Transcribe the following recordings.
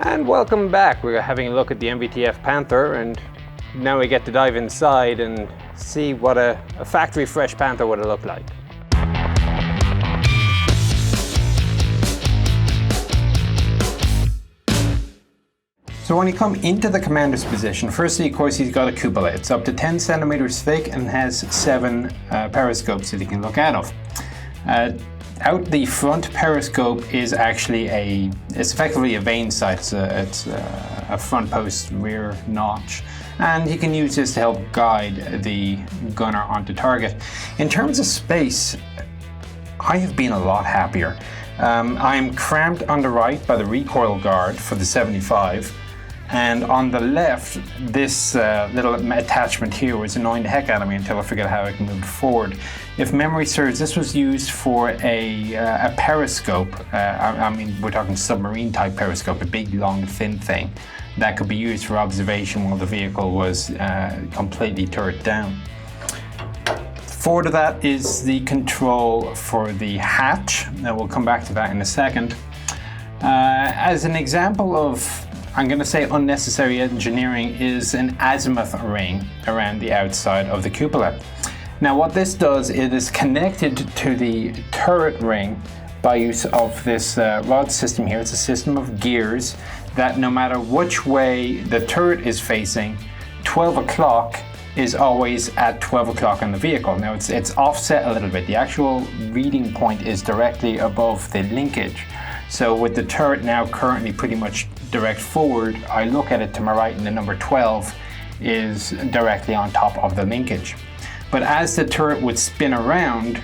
And welcome back. We're having a look at the MVTF Panther, and now we get to dive inside and see what a factory fresh Panther would have looked like. So when you come into the commander's position, firstly, of course, he's got a cupola. It's up to 10 centimeters thick and has 7 periscopes that he can look out of. Out the front periscope is actually it's effectively a vane sight. It's a front post rear notch, and you can use this to help guide the gunner onto target. In terms of space, I have been a lot happier. I'm cramped on the right by the recoil guard for the 75. And on the left, this little attachment here was annoying the heck out of me until I figured out how I can move it forward. If memory serves, this was used for a periscope. I mean, we're talking submarine type periscope, a big, long, thin thing that could be used for observation while the vehicle was completely turret down. Forward of that is the control for the hatch. Now we'll come back to that in a second. As an example of, I'm going to say, unnecessary engineering, is an azimuth ring around the outside of the cupola. Now what this does, it is connected to the turret ring by use of this rod system here. It's a system of gears that no matter which way the turret is facing, 12 o'clock is always at 12 o'clock on the vehicle. Now it's offset a little bit. The actual reading point is directly above the linkage. So with the turret now currently pretty much direct forward, I look at it to my right and the number 12 is directly on top of the linkage. But as the turret would spin around,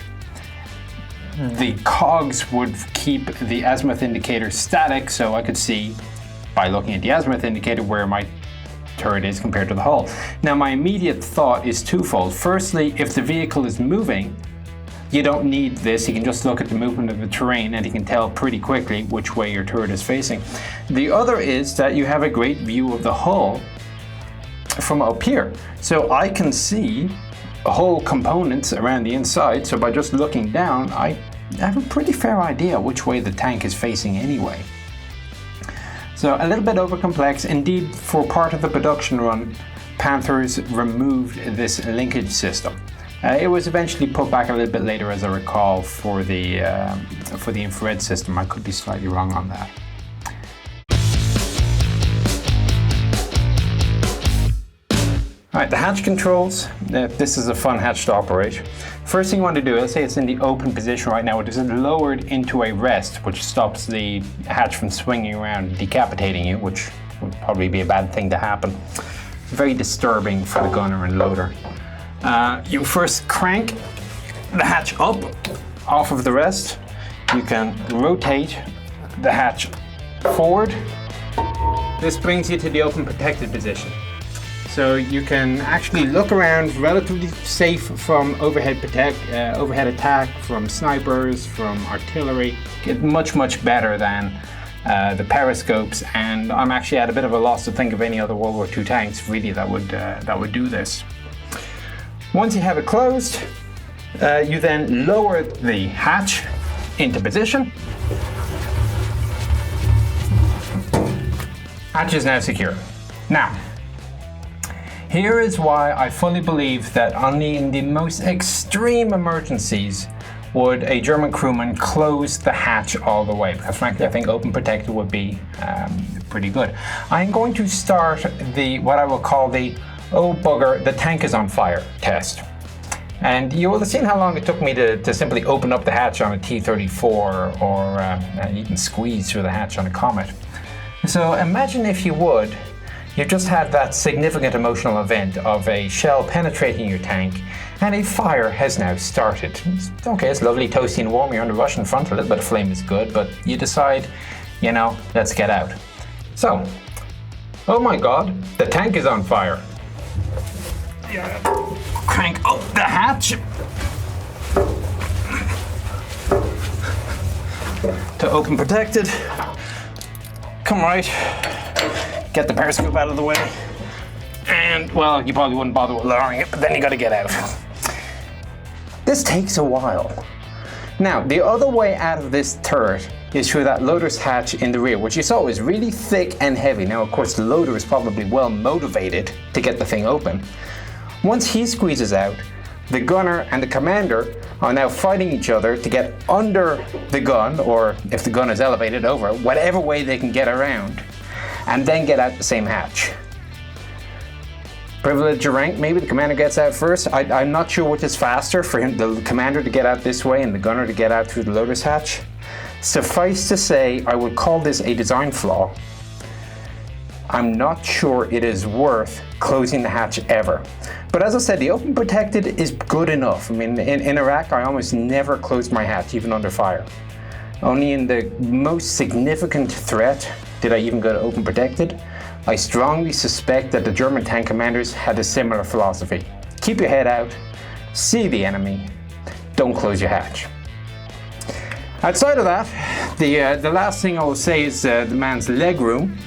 the cogs would keep the azimuth indicator static, so I could see by looking at the azimuth indicator where my turret is compared to the hull. Now my immediate thought is twofold. Firstly, if the vehicle is moving, you don't need this. You can just look at the movement of the terrain and you can tell pretty quickly which way your turret is facing. The other is that you have a great view of the hull from up here. So I can see hull components around the inside. So by just looking down, I have a pretty fair idea which way the tank is facing anyway. So a little bit over complex. Indeed, for part of the production run, Panthers removed this linkage system. It was eventually put back a little bit later, as I recall, for the infrared system. I could be slightly wrong on that. All right, the hatch controls. This is a fun hatch to operate. First thing you want to do, let's say it's in the open position right now, it is lowered into a rest, which stops the hatch from swinging around and decapitating you, which would probably be a bad thing to happen. Very disturbing for the gunner and loader. You first crank the hatch up off of the rest. You can rotate the hatch forward. This brings you to the open protected position. So you can actually look around relatively safe from overhead attack, from snipers, from artillery. Get much better than the periscopes, and I'm actually at a bit of a loss to think of any other World War II tanks really that would do this. Once you have it closed, you then lower the hatch into position. Hatch is now secure. Now, here is why I fully believe that only in the most extreme emergencies would a German crewman close the hatch all the way, because frankly I think open protected would be pretty good. I'm going to start what I will call the "oh bugger, the tank is on fire" test. And you will have seen how long it took me to simply open up the hatch on a T-34 or even squeeze through the hatch on a Comet. So imagine, if you would, you just had that significant emotional event of a shell penetrating your tank and a fire has now started. Okay, it's lovely, toasty and warm, you're on the Russian front, a little bit of flame is good, but you decide, let's get out. So, oh my God, the tank is on fire. Crank up the hatch to open protected. Come right, get the periscope out of the way, and well, you probably wouldn't bother with lowering it, but then you got to get out. This takes a while. Now, the other way out of this turret is through that loader's hatch in the rear, which you saw was really thick and heavy. Now, of course, the loader is probably well motivated to get the thing open. Once he squeezes out, the gunner and the commander are now fighting each other to get under the gun, or if the gun is elevated over, whatever way they can get around, and then get out the same hatch. Privilege of rank, maybe the commander gets out first. I'm not sure which is faster, for him, the commander to get out this way and the gunner to get out through the loader's hatch. Suffice to say, I would call this a design flaw. I'm not sure it is worth closing the hatch ever. But as I said, the open protected is good enough. I mean, in Iraq, I almost never closed my hatch, even under fire. Only in the most significant threat did I even go to open protected. I strongly suspect that the German tank commanders had a similar philosophy. Keep your head out, see the enemy, don't close your hatch. Outside of that, the last thing I will say is the man's leg room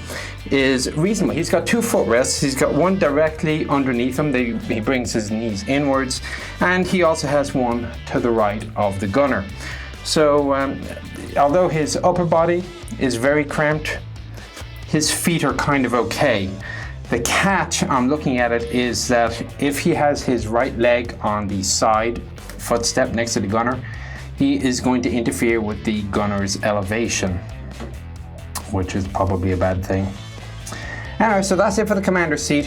is reasonable. He's got 2 footrests. He's got one directly underneath him. He brings his knees inwards, and he also has one to the right of the gunner. So although his upper body is very cramped, his feet are kind of okay. The catch, I'm looking at it, is that if he has his right leg on the side footstep next to the gunner, he is going to interfere with the gunner's elevation, which is probably a bad thing. Anyway, so that's it for the commander's seat.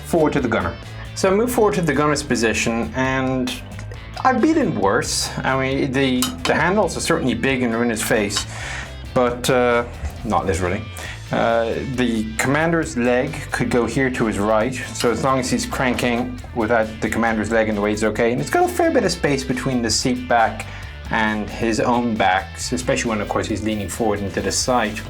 Forward to the gunner. So I move forward to the gunner's position, and I've been in worse. I mean, the handles are certainly big and are in his face, but not literally. The commander's leg could go here to his right, so as long as he's cranking without the commander's leg in the way, he's okay. And it's got a fair bit of space between the seat back and his own back, especially when, of course, he's leaning forward into the side.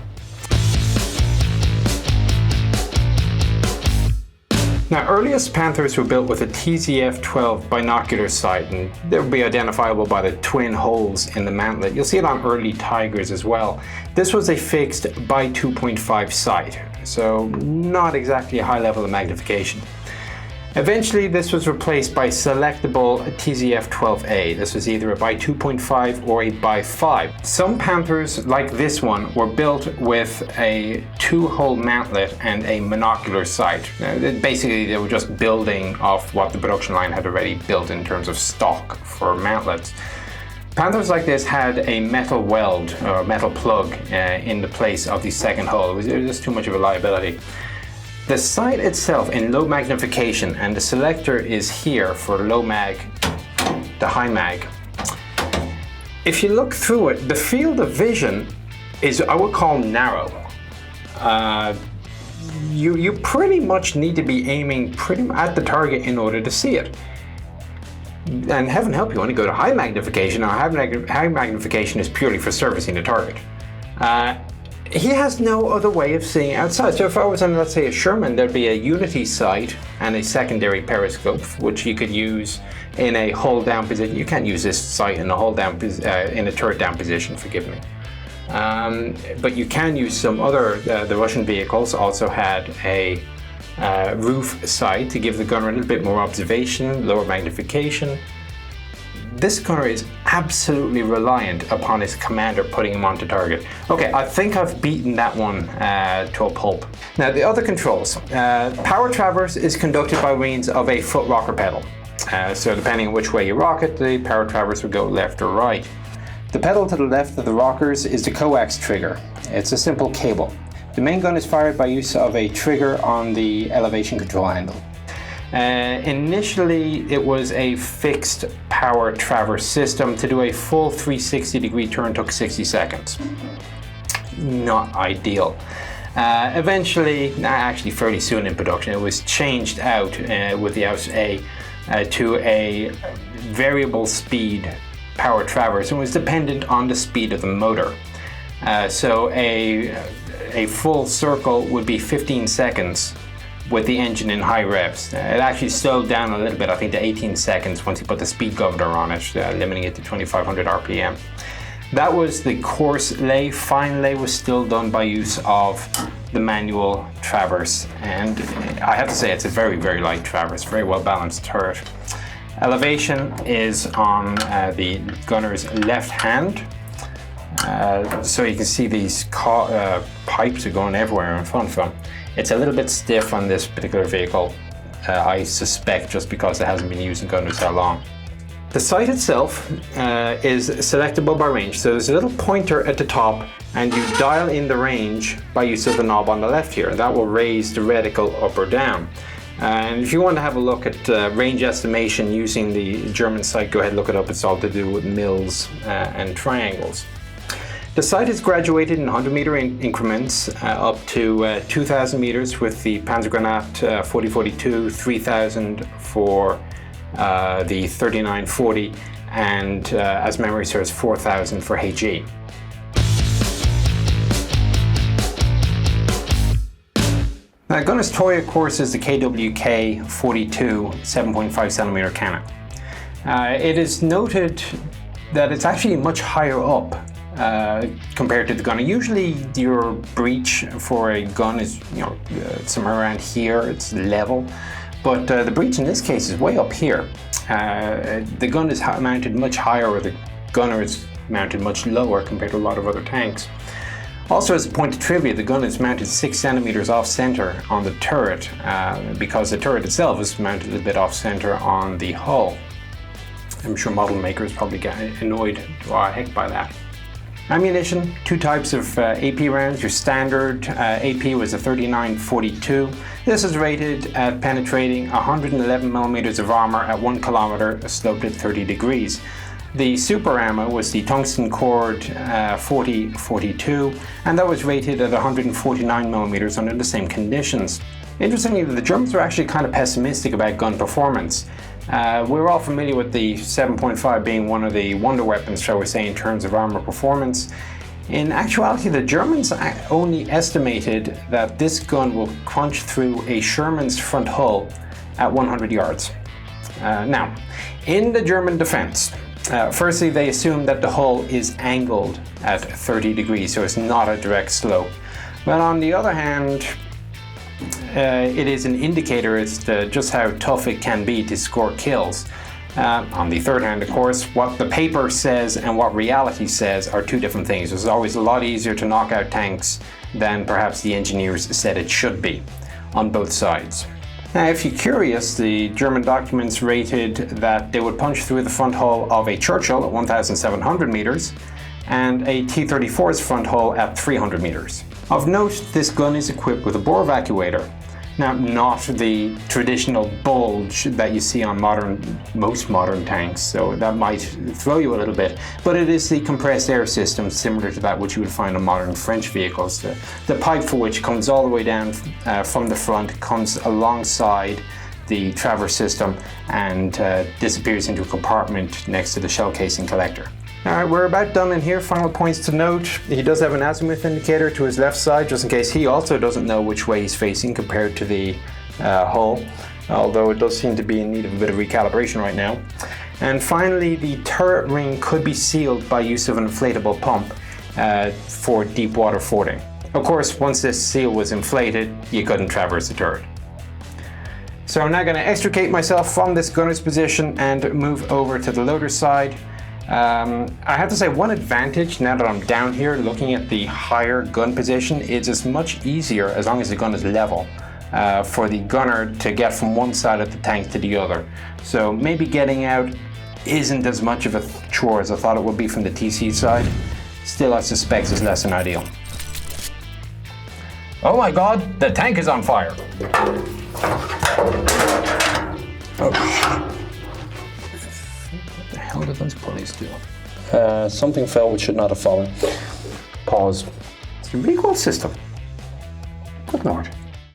Now, earliest Panthers were built with a TZF-12 binocular sight, and they'll be identifiable by the twin holes in the mantlet. You'll see it on early Tigers as well. This was a fixed by 2.5 sight, so not exactly a high level of magnification. Eventually, this was replaced by selectable TZF-12A. This was either a by 2.5 or a by 5. Some Panthers, like this one, were built with a 2-hole mantlet and a monocular sight. Basically, they were just building off what the production line had already built in terms of stock for mantlets. Panthers like this had a metal weld or metal plug in the place of the second hole. It was just too much of a liability. The sight itself in low magnification, and the selector is here for low mag to high mag. If you look through it, the field of vision is, I would call, narrow. You pretty much need to be aiming at the target in order to see it. And heaven help you, when you go to high magnification. Now, high magnification is purely for servicing the target. He has no other way of seeing outside. So if I was on, let's say, a Sherman, there'd be a unity sight and a secondary periscope, which you could use in a hold down position. You can't use this sight in a hold down, in a turret down position, forgive me. But you can use some other, the Russian vehicles also had a roof sight to give the gunner a little bit more observation, lower magnification. This gunner is absolutely reliant upon his commander putting him onto target. Okay, I think I've beaten that one to a pulp. Now, the other controls. Power traverse is conducted by means of a foot rocker pedal. So depending on which way you rock it, the power traverse will go left or right. The pedal to the left of the rockers is the coax trigger. It's a simple cable. The main gun is fired by use of a trigger on the elevation control handle. Initially, it was a fixed power traverse system. To do a full 360-degree turn took 60 seconds. Not ideal. Eventually, actually fairly soon in production, it was changed out with the to a variable speed power traverse, and was dependent on the speed of the motor. So a full circle would be 15 seconds with the engine in high revs. It actually slowed down a little bit, I think, to 18 seconds once you put the speed governor on it, limiting it to 2500 RPM. That was the coarse lay. Fine lay was still done by use of the manual traverse, and I have to say it's a very, very light traverse, very well balanced turret. Elevation is on the gunner's left hand. So you can see these pipes are going everywhere in front of them. It's a little bit stiff on this particular vehicle, I suspect just because it hasn't been used in gunners that long. The sight itself is selectable by range. So there's a little pointer at the top and you dial in the range by use of the knob on the left here. That will raise the reticle up or down. And if you want to have a look at range estimation using the German site, go ahead and look it up. It's all to do with mils and triangles. The sight is graduated in 100-meter increments up to 2,000 meters with the Panzergranat 4042, 3,000 for the 3940, and as memory serves, 4,000 for HE. Now, gunner's toy, of course, is the KWK 42 7.5 centimeter cannon. It is noted that it's actually much higher up compared to the gunner. Usually your breech for a gun is somewhere around here, it's level, but the breech in this case is way up here. The gun is mounted much higher, or the gunner is mounted much lower compared to a lot of other tanks. Also, as a point of trivia, the gun is mounted 6 centimeters off center on the turret because the turret itself is mounted a little bit off center on the hull. I'm sure model makers probably get annoyed to heck by that. Ammunition, 2 types of AP rounds. Your standard AP was a 3942. This is rated at penetrating 111 millimeters of armor at 1 kilometer, sloped at 30 degrees. The super ammo was the tungsten cord 4042, and that was rated at 149 millimeters under the same conditions. Interestingly, the Germans were actually kind of pessimistic about gun performance. We're all familiar with the 7.5 being one of the wonder weapons, shall we say, in terms of armor performance. In actuality, the Germans only estimated that this gun will crunch through a Sherman's front hull at 100 yards. Now, in the German defense, firstly, they assume that the hull is angled at 30 degrees, so it's not a direct slope. But on the other hand, it is an indicator as to just how tough it can be to score kills. On the third hand, of course, what the paper says and what reality says are two different things. It's always a lot easier to knock out tanks than perhaps the engineers said it should be, on both sides. Now, if you're curious, the German documents rated that they would punch through the front hull of a Churchill at 1,700 meters and a T-34's front hull at 300 meters. Of note, this gun is equipped with a bore evacuator. Now, not the traditional bulge that you see on most modern tanks, so that might throw you a little bit, but it is the compressed air system similar to that which you would find on modern French vehicles. The pipe for which comes all the way down from the front, comes alongside the traverse system and disappears into a compartment next to the shell casing collector. Alright, we're about done in here. Final points to note. He does have an azimuth indicator to his left side, just in case he also doesn't know which way he's facing compared to the hull, although it does seem to be in need of a bit of recalibration right now. And finally, the turret ring could be sealed by use of an inflatable pump for deep water fording. Of course, once this seal was inflated, you couldn't traverse the turret. So I'm now going to extricate myself from this gunner's position and move over to the loader side. I have to say, one advantage now that I'm down here looking at the higher gun position is it's much easier, as long as the gun is level, for the gunner to get from one side of the tank to the other. So maybe getting out isn't as much of a chore as I thought it would be from the TC side. Still, I suspect it's less than ideal. Oh my god, the tank is on fire! Oh. What the hell did those pulleys do? Something fell which should not have fallen. Pause. It's a recoil system. Good lord.